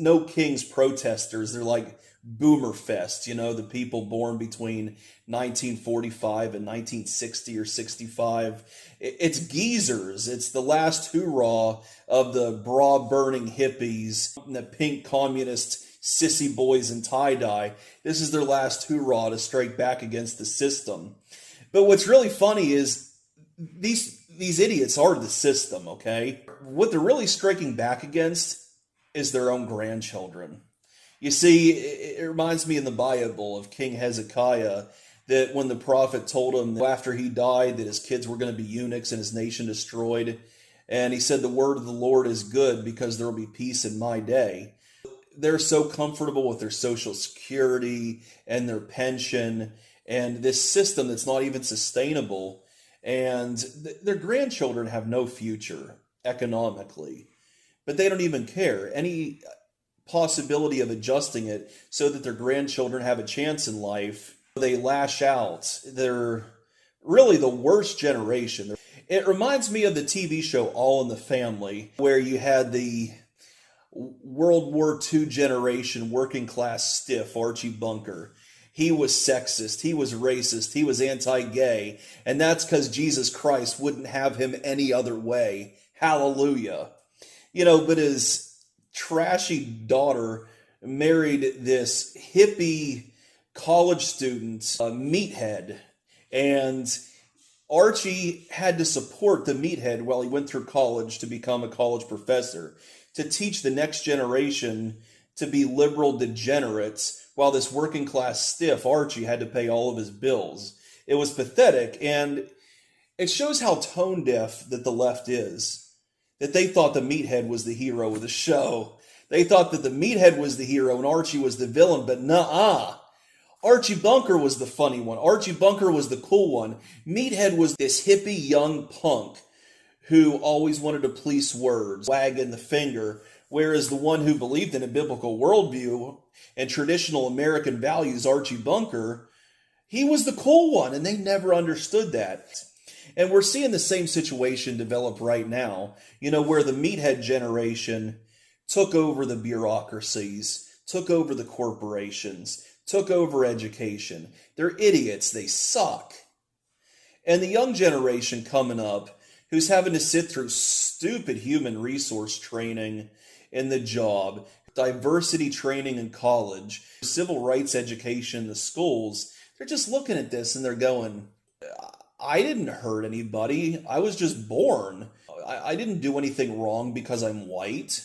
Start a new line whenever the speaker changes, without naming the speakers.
no kings protesters. They're like boomer fest, the people born between 1945 and 1960 or 65. It's geezers. It's the last hoorah of the bra-burning hippies, the pink communist sissy boys in tie-dye. This is their last hoorah to strike back against the system. But what's really funny is these idiots are the system, okay? What they're really striking back against is their own grandchildren. You see, it reminds me in the Bible of King Hezekiah, that when the prophet told him that after he died that his kids were going to be eunuchs and his nation destroyed, and he said the word of the Lord is good because there will be peace in my day. They're so comfortable with their social security and their pension and this system that's not even sustainable, and their grandchildren have no future economically, but they don't even care. Any possibility of adjusting it so that their grandchildren have a chance in life, they lash out. They're really the worst generation. It reminds me of the TV show All in the Family, where you had the World War II generation working class stiff Archie Bunker. He was sexist, he was racist, he was anti-gay, and that's because Jesus Christ wouldn't have him any other way. Hallelujah. But his trashy daughter married this hippie college student, Meathead, and Archie had to support the Meathead while he went through college to become a college professor, to teach the next generation to be liberal degenerates, while this working class stiff, Archie, had to pay all of his bills. It was pathetic, and it shows how tone deaf that the left is. That they thought the Meathead was the hero of the show. They thought that the Meathead was the hero and Archie was the villain, but nuh-uh. Archie Bunker was the funny one. Archie Bunker was the cool one. Meathead was this hippie young punk who always wanted to police words, wagging the finger, whereas the one who believed in a biblical worldview and traditional American values, Archie Bunker, he was the cool one, and they never understood that. And we're seeing the same situation develop right now, where the Meathead generation took over the bureaucracies, took over the corporations, took over education. They're idiots. They suck. And the young generation coming up, who's having to sit through stupid human resource training in the job, diversity training in college, civil rights education in the schools, they're just looking at this and they're going, I didn't hurt anybody. I was just born. I didn't do anything wrong because I'm white.